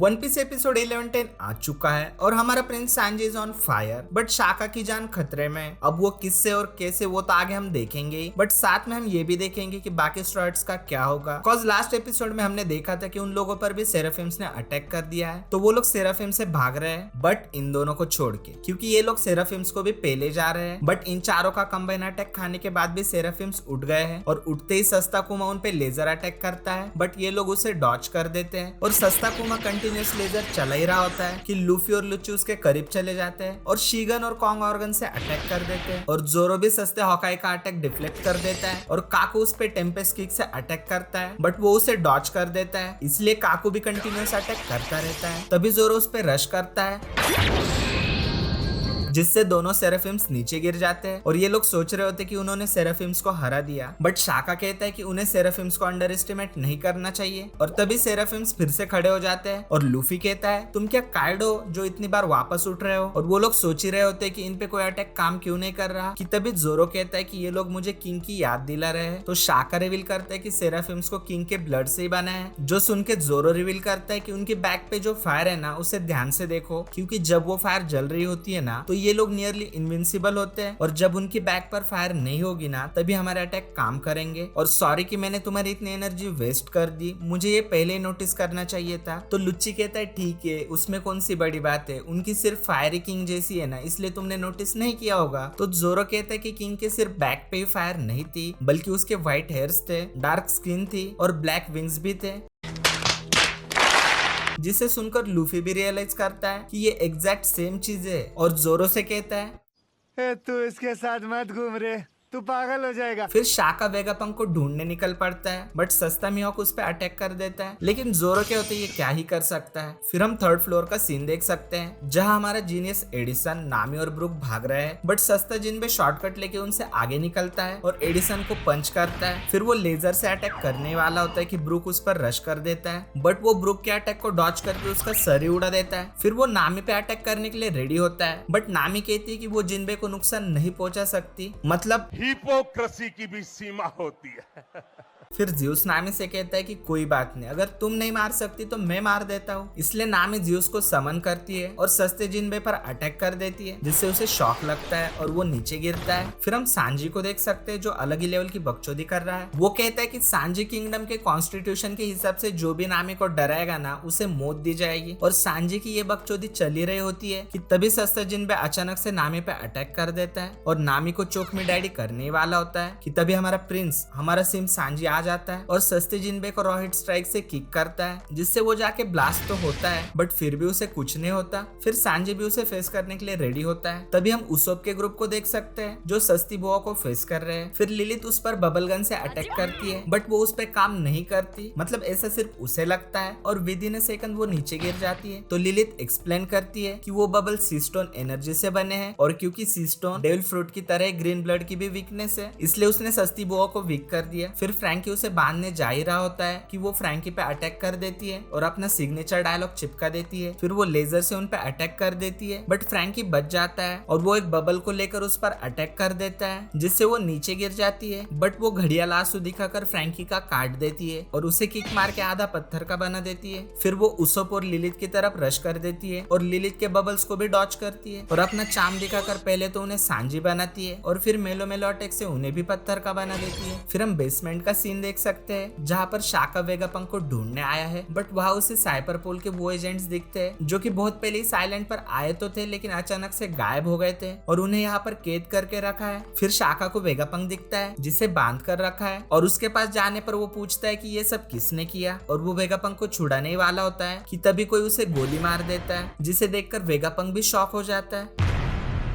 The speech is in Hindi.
वन पीस एपिसोड 11-10 आ चुका है और हमारा prince Sanji is on fire, but Shaka की जान खतरे में। अब वो किससे और कैसे वो तो आगे हम देखेंगे, बट साथ में हम ये भी देखेंगे कि बाकी स्टूडेंट्स का क्या होगा। कॉज लास्ट एपिसोड में हमने देखा था कि उन लोगों पर भी सेराफिम्स ने अटैक कर दिया है, तो वो लोग सेराफिम से भाग रहे हैं, बट इन दोनों को छोड़ के, क्योंकि ये लोग सेराफिम्स को भी पहले जा रहे हैं। बट इन चारों का कंबाइन अटैक खाने के बाद भी सेराफिम्स उठ गए हैं और उठते ही सस्ता कुमा उन पे लेजर अटैक करता है, बट ये लोग उसे डॉच कर देते हैं और सस्ता कुमा कंटिन्यूस लेजर चला ही रहा होता है कि लूफी और लुच्ची उसके करीब चले जाते हैं और शीगन और कॉन्ग ऑर्गन से अटैक कर देते हैं और जोरो भी सस्ते हॉकाई का अटैक डिफ्लेक्ट कर देता है और काकू उस पे टेम्पेस्ट किक से अटैक करता है, बट वो उसे डॉच कर देता है, इसलिए काकू भी कंटिन्यूस अटैक करता रहता है। तभी जोरो उस पे रश करता है जिससे दोनों सेराफिम्स नीचे गिर जाते हैं और ये लोग सोच रहे होते कि उन्होंने सेराफिम्स को हरा दिया, बट शाका कहता है कि उन्हें सेराफिम्स को अंडर एस्टिमेट नहीं करना चाहिए और तभी सेराफिम्स फिर से खड़े हो जाते हैं और लूफी कहता है तुम क्या काइडो जो इतनी बार वापस उठ रहे हो, और वो लोग सोच ही रहे होते कि इन पे कोई अटैक काम क्यों नहीं कर रहा कि तभी जोरो कहता है कि ये लोग मुझे किंग की याद दिला रहे हैं, तो शाका रिवील करता है कि सेराफिम्स को किंग के ब्लड से ही बना है, जो सुन के जोरो रिवील करता है कि उनके बैक पे जो फायर है ना उसे ध्यान से देखो, क्योंकि जब वो फायर जल रही होती है ना तो ये लोग नियरली इनविंसिबल होते हैं और जब उनकी बैक पर फायर नहीं होगी ना तभी हमारे अटैक काम करेंगे। और सॉरी कि मैंने तुम्हारी इतनी एनर्जी वेस्ट कर दी, मुझे ये पहले ही नोटिस करना चाहिए था। तो लुच्ची कहता है ठीक है, उसमें कौन सी बड़ी बात है, उनकी सिर्फ फायर किंग जैसी है ना, इसलिए तुमने नोटिस नहीं किया होगा। तो जोरो कहता है कि किंग के सिर्फ बैक पे ही फायर नहीं थी, बल्कि उसके व्हाइट हेयर्स थे, डार्क स्किन थी और ब्लैक विंग्स भी थे, जिसे सुनकर लूफी भी रियलाइज करता है कि ये एग्जैक्ट सेम चीज है और जोरो से कहता है तू इसके साथ मत घूम रे, तू पागल हो जाएगा। फिर शाका वेगापंक को ढूंढने निकल पड़ता है, बट सस्ता मिहोक उस पे अटैक कर देता है, लेकिन जोरो के होते ये क्या ही कर सकता है। फिर हम थर्ड फ्लोर का सीन देख सकते हैं जहां हमारा जीनियस एडिसन, नामी और ब्रूक भाग रहे हैं, बट सस्ता जिन पे शॉर्टकट लेके उनसे आगे निकलता है और एडिसन को पंच करता है। फिर वो लेजर से अटैक करने वाला होता है कि ब्रूक उस पर रश कर देता है, बट वो ब्रूक के अटैक को डॉच करके उसका सर ही उड़ा देता है। फिर वो नामी पे अटैक करने के लिए रेडी होता है, बट नामी कहती है कि वो जिनबे को नुकसान नहीं पहुंचा सकती, मतलब हिपोक्रेसी की भी सीमा होती है। फिर ज्यूस नामी से कहता है कि कोई बात नहीं, अगर तुम नहीं मार सकती तो मैं मार देता हूँ, इसलिए नामी ज्यूस को समन करती है और सस्ते जिनबे पर अटैक कर देती है, जिससे उसे शॉक लगता है और वो नीचे गिरता है। फिर हम सांजी को देख सकते हैं जो अलग ही लेवल की बकचोदी कर रहा है। वो कहता है कि सांजी किंगडम के कॉन्स्टिट्यूशन के हिसाब से जो भी नामी को डराएगा ना उसे मौत दी जाएगी, और सांजी की ये बकचोदी चली रही होती है कि तभी सस्ता जिनबे अचानक से नामी पे अटैक कर देता है और नामी को चोक में डैडी करने वाला होता है कि तभी हमारा प्रिंस, हमारा सिम सांजी आ जाता है और सस्ते जिनबे को रॉहिट स्ट्राइक से किक करता है, जिससे वो जाके ब्लास्ट तो होता है, बट फिर भी उसे कुछ नहीं होता। फिर सांजी भी उसे फेस करने के लिए रेडी होता है। तभी हम उसोप के ग्रुप को देख सकते हैं जो सस्ती बुआ को फेस कर रहे हैं। फिर लिलित उस पर बबल गन से अटैक करती है, बट वो उस पर काम नहीं करती, मतलब ऐसा सिर्फ उसे लगता है, और विद इन ए सेकंड वो नीचे गिर जाती है। तो लिलित एक्सप्लेन करती है कि वो बबल सी स्टोन एनर्जी से बने हैं और क्योंकि सी स्टोन डेविल फ्रूट की तरह ग्रीन ब्लड की भी वीकनेस है, इसलिए उसने सस्ती बुआ को वीक कर दिया। फिर फ्रैंकी उसे बांधने जा ही रहा होता है कि वो फ्रैंकी पे अटैक कर देती है और अपना सिग्नेचर डायलॉग चिपका देती है। फिर वो लेजर से उन पे अटैक कर देती है, बट फ्रैंकी बच जाता है और वो एक बबल को लेकर उस पर अटैक कर देता है, जिससे वो नीचे गिर जाती है, बट वो घड़ियाल आंसू दिखाकर फ्रैंकी का काट देती है और उसे किक मार के आधा पत्थर का बना देती है। फिर वो उसोप और लिलित की तरफ रश कर देती है और लिलित के बबल्स को भी डॉच करती है और अपना चाम दिखाकर पहले तो उन्हें सांजी बनाती है और फिर मेलो मेलो अटैक से उन्हें भी पत्थर का बना देती है। फिर हम बेसमेंट का सीन देख सकते हैं जहाँ पर शाका वेगापंक को ढूंढने आया है, बट वहाँ उसे साइपर पोल के वो एजेंट्स दिखते हैं जो कि बहुत पहले ही साइलेंट पर आए तो थे लेकिन अचानक से गायब हो गए थे और उन्हें यहाँ पर कैद करके रखा है। फिर शाका को वेगापंक दिखता है जिसे बांध कर रखा है और उसके पास जाने पर वो पूछता है कि ये सब किसने किया, और वो वेगापंक को छुड़ाने वाला होता है कि तभी कोई उसे गोली मार देता है, जिसे देखकर वेगापंक भी शॉक हो जाता है।